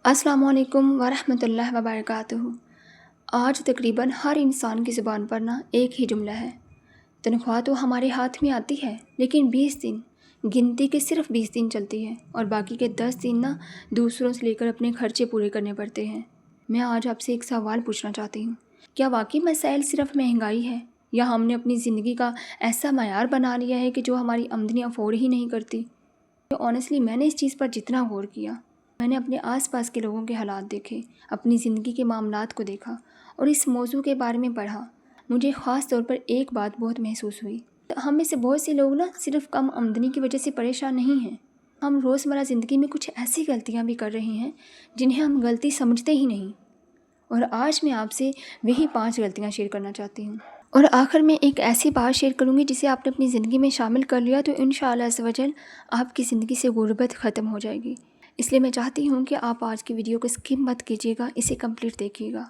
अस्सलाम वालेकुम वरहमतुल्लाहि वबरकातुहू। आज तकरीबन हर इंसान की ज़ुबान पर ना एक ही जुमला है, तनख्वाह तो हमारे हाथ में आती है लेकिन 20 दिन, गिनती के सिर्फ 20 दिन चलती है और बाकी के 10 दिन ना दूसरों से लेकर अपने खर्चे पूरे करने पड़ते हैं। मैं आज आपसे एक सवाल पूछना चाहती हूँ, क्या वाकई मसाइल सिर्फ महंगाई है या हमने अपनी ज़िंदगी का ऐसा मयार बना लिया है कि जो हमारी आमदनी अफोर्ड ही नहीं करती। तो ऑनेस्टली मैंने इस चीज़ पर जितना गौर किया, मैंने अपने आसपास के लोगों के हालात देखे, अपनी ज़िंदगी के मामलात को देखा और इस मौजू के बारे में पढ़ा, मुझे ख़ास तौर पर एक बात बहुत महसूस हुई। हम में से बहुत से लोग ना सिर्फ कम आमदनी की वजह से परेशान नहीं हैं, हम रोज़मर्रा ज़िंदगी में कुछ ऐसी गलतियाँ भी कर रहे हैं जिन्हें हम गलती समझते ही नहीं। और आज मैं आपसे वही 5 गलतियाँ शेयर करना चाहती हूँ और आखिर में एक ऐसी बात शेयर करूँगी जिसे आपने अपनी ज़िंदगी में शामिल कर लिया तो इंशाअल्लाह अज़्ज़ वजल आपकी ज़िंदगी से गुर्बत ख़त्म हो जाएगी। इसलिए मैं चाहती हूँ कि आप आज की वीडियो को स्किप मत कीजिएगा, इसे कंप्लीट देखिएगा,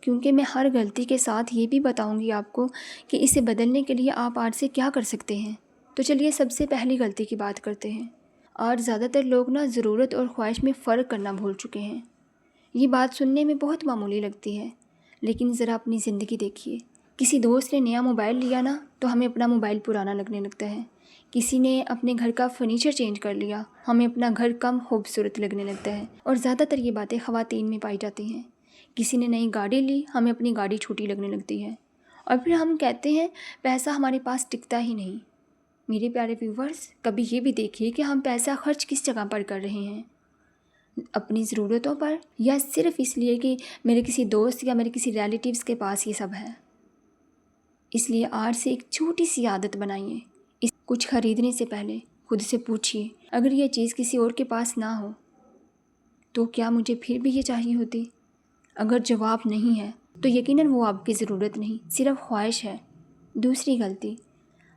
क्योंकि मैं हर गलती के साथ ये भी बताऊँगी आपको कि इसे बदलने के लिए आप आज से क्या कर सकते हैं। तो चलिए सबसे पहली गलती की बात करते हैं। आज ज़्यादातर लोग ना ज़रूरत और ख्वाहिश में फ़र्क करना भूल चुके हैं। ये बात सुनने में बहुत मामूली लगती है, लेकिन ज़रा अपनी ज़िंदगी देखिए। किसी दोस्त ने नया मोबाइल लिया ना तो हमें अपना मोबाइल पुराना लगने लगता है। किसी ने अपने घर का फर्नीचर चेंज कर लिया, हमें अपना घर कम खूबसूरत लगने लगता है। और ज़्यादातर ये बातें ख़वातीन में पाई जाती हैं। किसी ने नई गाड़ी ली, हमें अपनी गाड़ी छोटी लगने लगती है और फिर हम कहते हैं पैसा हमारे पास टिकता ही नहीं। मेरे प्यारे व्यूवर्स, कभी ये भी देखिए कि हम पैसा खर्च किस जगह पर कर रहे हैं, अपनी ज़रूरतों पर या सिर्फ इसलिए कि मेरे किसी दोस्त या मेरे किसी रिलेटिव्स के पास ये सब है। इसलिए आज से एक छोटी सी आदत बनाइए। कुछ ख़रीदने से पहले खुद से पूछिए, अगर ये चीज़ किसी और के पास ना हो तो क्या मुझे फिर भी ये चाहिए होती। अगर जवाब नहीं है तो यकीनन वो आपकी ज़रूरत नहीं, सिर्फ ख्वाहिश है। दूसरी गलती,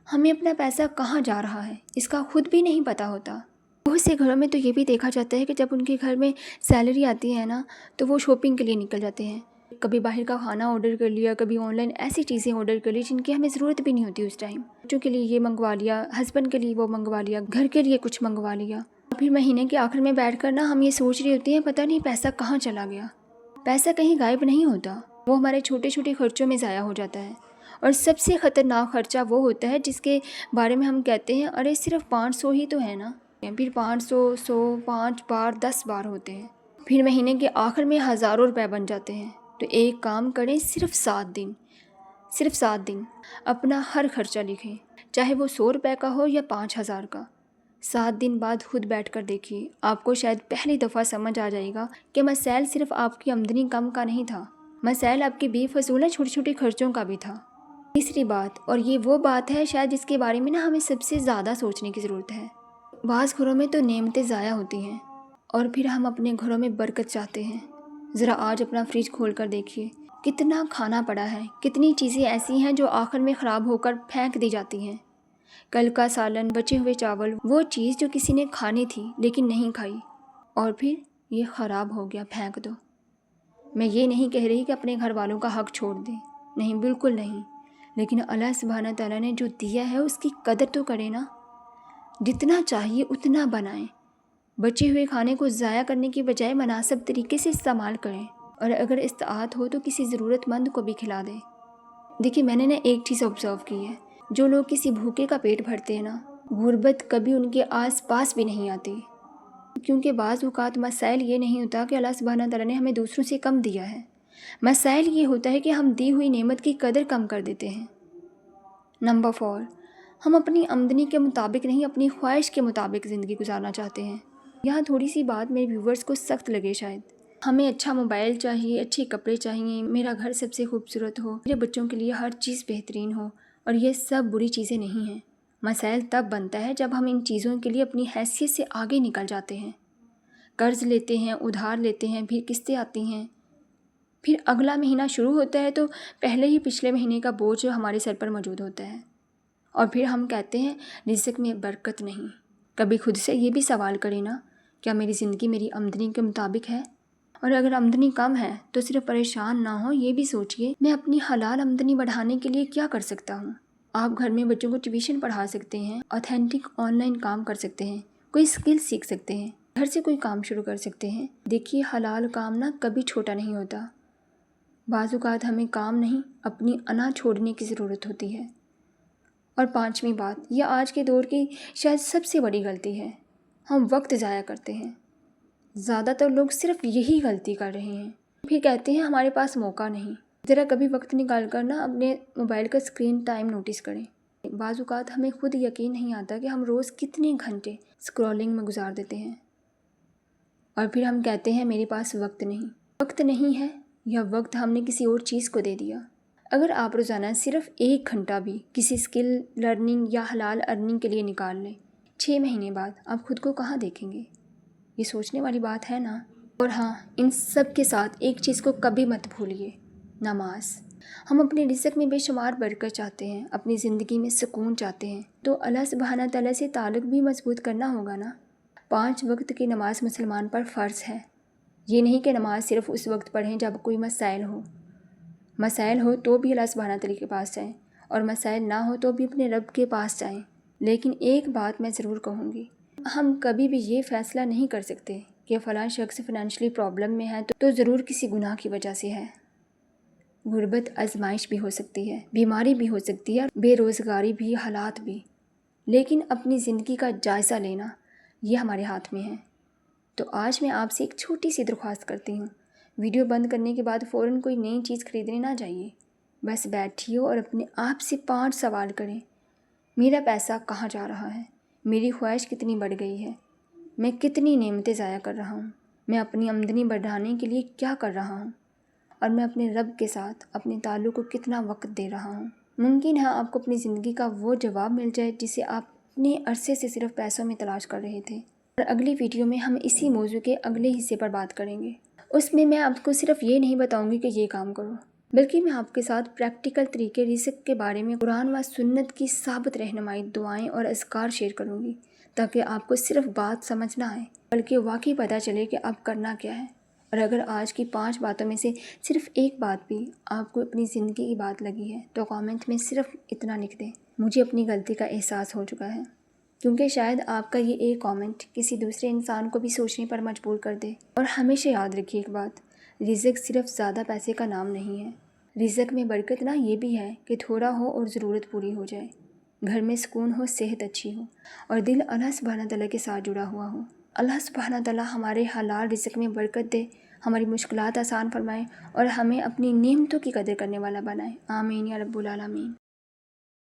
हमें अपना पैसा कहाँ जा रहा है इसका खुद भी नहीं पता होता। बहुत से घरों में तो ये भी देखा जाता है कि जब उनके घर में सैलरी आती है ना तो वो शॉपिंग के लिए निकल जाते हैं। कभी बाहर का खाना ऑर्डर कर लिया, कभी ऑनलाइन ऐसी चीज़ें ऑर्डर कर ली जिनकी हमें ज़रूरत भी नहीं होती उस टाइम। बच्चों के लिए ये मंगवा लिया, हस्बैंड के लिए वो मंगवा लिया, घर के लिए कुछ मंगवा लिया। फिर महीने के आखिर में बैठ कर ना हम ये सोच रही होती हैं पता नहीं पैसा कहाँ चला गया। पैसा कहीं गायब नहीं होता, वो हमारे छोटे छोटे खर्चों में ज़ाया हो जाता है। और सबसे ख़तरनाक खर्चा वो होता है जिसके बारे में हम कहते हैं अरे सिर्फ 500 ही तो है ना, फिर 500, 100, 5 बार, 10 बार होते हैं। फिर महीने के आखिर में हज़ारों रुपए बन जाते हैं। तो एक काम करें, सिर्फ 7 दिन अपना हर खर्चा लिखें, चाहे वो 100 रुपये का हो या 5,000 का। 7 दिन बाद खुद बैठ कर देखिए, आपको शायद पहली दफ़ा समझ आ जाएगा कि मसाइल सिर्फ आपकी आमदनी कम का नहीं था, मसाइल आपके बेफजूल छोटे छोटे खर्चों का भी था। तीसरी बात, और ये वो बात है शायद जिसके बारे में ना हमें सबसे ज़्यादा सोचने की ज़रूरत है। बाज़ घरों में तो नेमतें ज़ाया होती हैं और फिर हम अपने घरों में बरकत चाहते हैं। ज़रा आज अपना फ्रिज खोल कर देखिए, कितना खाना पड़ा है, कितनी चीज़ें ऐसी हैं जो आखिर में ख़राब होकर फेंक दी जाती हैं। कल का सालन, बचे हुए चावल, वो चीज़ जो किसी ने खानी थी लेकिन नहीं खाई और फिर ये ख़राब हो गया, फेंक दो। मैं ये नहीं कह रही कि अपने घर वालों का हक़ छोड़ दें, नहीं, बिल्कुल नहीं, लेकिन अल्लाह सुब्हाना तआला ने जो दिया है उसकी कदर तो करें ना। जितना चाहिए उतना बनाएं। बचे हुए खाने को ज़ाया करने की बजाय मुनासिब तरीके से इस्तेमाल करें और अगर इस्तात हो तो किसी ज़रूरतमंद को भी खिला दें। देखिए, मैंने ना एक चीज़ ऑब्ज़र्व की है, जो लोग किसी भूखे का पेट भरते हैं ना, गुर्बत कभी उनके आस पास भी नहीं आती, क्योंकि बाज़ औक़ात मसाइल ये नहीं होता कि अल्लाह सुब्हाना तआला ने हमें दूसरों से कम दिया है। मसाइल ये होता है कि हम दी हुई नेमत की कदर कम कर देते हैं। नंबर 4, हम अपनी आमदनी के मुताबिक नहीं, अपनी ख्वाहिश के मुताबिक ज़िंदगी गुजारना चाहते हैं। यहाँ थोड़ी सी बात मेरे व्यूवर्स को सख्त लगे शायद। हमें अच्छा मोबाइल चाहिए, अच्छे कपड़े चाहिए, मेरा घर सबसे खूबसूरत हो, मेरे बच्चों के लिए हर चीज़ बेहतरीन हो, और ये सब बुरी चीज़ें नहीं हैं। मसाइल तब बनता है जब हम इन चीज़ों के लिए अपनी हैसियत से आगे निकल जाते हैं। कर्ज़ लेते हैं, उधार लेते हैं, फिर किस्तें आती हैं, फिर अगला महीना शुरू होता है तो पहले ही पिछले महीने का बोझ हमारे सर पर मौजूद होता है और फिर हम कहते हैं रिज़्क़ में बरकत नहीं। कभी खुद से ये भी सवाल करें ना, क्या मेरी ज़िंदगी मेरी आमदनी के मुताबिक है? और अगर आमदनी कम है तो सिर्फ परेशान ना हो, ये भी सोचिए मैं अपनी हलाल आमदनी बढ़ाने के लिए क्या कर सकता हूँ। आप घर में बच्चों को ट्यूशन पढ़ा सकते हैं, ऑथेंटिक ऑनलाइन काम कर सकते हैं, कोई स्किल सीख सकते हैं, گھر سے کوئی کام شروع کر سکتے ہیں۔ دیکھیے حلال کام نہ کبھی چھوٹا نہیں ہوتا۔ بعض اوقات ہمیں کام نہیں اپنی انا چھوڑنے کی ضرورت ہوتی ہے۔ اور 5ویں بات، یہ آج کے دور کی شاید سب سے بڑی غلطی ہے، ہم وقت ضائع کرتے ہیں۔ زیادہ تر لوگ صرف یہی غلطی کر رہے ہیں، پھر کہتے ہیں ہمارے پاس موقع نہیں۔ ذرا کبھی وقت نکال کر نہ اپنے موبائل کا اسکرین ٹائم نوٹس کریں۔ بعض اوقات ہمیں خود یقین نہیں آتا کہ ہم روز کتنے گھنٹے اسکرولنگ میں گزار دیتے ہیں، اور پھر ہم کہتے ہیں میرے پاس وقت نہیں۔ وقت نہیں ہے یا وقت ہم نے کسی اور چیز کو دے دیا۔ اگر آپ روزانہ صرف 1 گھنٹہ بھی کسی اسکل لرننگ یا حلال ارننگ کے لیے نکال لیں، 6 مہینے بعد آپ خود کو کہاں دیکھیں گے؟ یہ سوچنے والی بات ہے نا۔ اور ہاں، ان سب کے ساتھ ایک چیز کو کبھی مت بھولیے، نماز۔ ہم اپنے رزق میں بے شمار برکت چاہتے ہیں، اپنی زندگی میں سکون چاہتے ہیں، تو اللہ سبحانہ تعالیٰ سے تعلق بھی مضبوط کرنا ہوگا نا۔ 5 وقت کی نماز مسلمان پر فرض ہے۔ یہ نہیں کہ نماز صرف اس وقت پڑھیں جب کوئی مسائل ہو تو بھی اللہ سبحانہ تعالیٰ کے پاس جائیں، اور مسائل نہ ہو تو بھی اپنے رب کے پاس جائیں۔ لیکن ایک بات میں ضرور کہوں گی، ہم کبھی بھی یہ فیصلہ نہیں کر سکتے کہ فلاں شخص فائنینشلی پرابلم میں ہے تو ضرور کسی گناہ کی وجہ سے ہے۔ غربت آزمائش بھی ہو سکتی ہے، بیماری بھی ہو سکتی ہے، بے روزگاری بھی، حالات بھی، لیکن اپنی زندگی کا جائزہ لینا یہ ہمارے ہاتھ میں ہے۔ تو آج میں آپ سے ایک چھوٹی سی درخواست کرتی ہوں، ویڈیو بند کرنے کے بعد فوراً کوئی نئی چیز خریدنے نہ جائیے، بس بیٹھیے اور اپنے آپ سے 5 سوال کریں۔ میرا پیسہ کہاں جا رہا ہے؟ میری خواہش کتنی بڑھ گئی ہے؟ میں کتنی نعمتیں ضائع کر رہا ہوں؟ میں اپنی آمدنی بڑھانے کے لیے کیا کر رہا ہوں؟ اور میں اپنے رب کے ساتھ اپنے تعلق کو کتنا وقت دے رہا ہوں؟ ممکن ہے آپ کو اپنی زندگی کا وہ جواب مل جائے جسے آپ اتنے عرصے سے صرف پیسوں میں تلاش کر رہے تھے۔ اور اگلی ویڈیو میں ہم اسی موضوع کے اگلے حصے پر بات کریں گے۔ اس میں آپ کو صرف یہ نہیں بتاؤں گی کہ یہ کام کرو، بلکہ میں آپ کے ساتھ پریکٹیکل طریقے رزق کے بارے میں قرآن و سنت کی ثابت رہنمائی، دعائیں اور اذکار شیئر کروں گی، تاکہ آپ کو صرف بات سمجھ نہ آئے بلکہ واقعی پتہ چلے کہ آپ کرنا کیا ہے۔ اور اگر آج کی 5 باتوں میں سے صرف ایک بات بھی آپ کو اپنی زندگی کی بات لگی ہے تو کامنٹ میں صرف اتنا لکھ دیں، مجھے اپنی غلطی کا احساس ہو چکا ہے، کیونکہ شاید آپ کا یہ ایک کامنٹ کسی دوسرے انسان کو بھی سوچنے پر مجبور کر دے۔ اور ہمیشہ یاد رکھیے ایک بات، رزق صرف زیادہ پیسے کا نام نہیں ہے، رزق میں برکت نہ یہ بھی ہے کہ تھوڑا ہو اور ضرورت پوری ہو جائے، گھر میں سکون ہو، صحت اچھی ہو، اور دل اللہ سبحانہ تعالیٰ کے ساتھ جڑا ہوا ہو۔ اللہ سبحانہ تعالیٰ ہمارے حلال رزق میں برکت دے، ہماری مشکلات آسان فرمائے، اور ہمیں اپنی نعمتوں کی قدر کرنے والا بنائے۔ آمین یا رب العالمین۔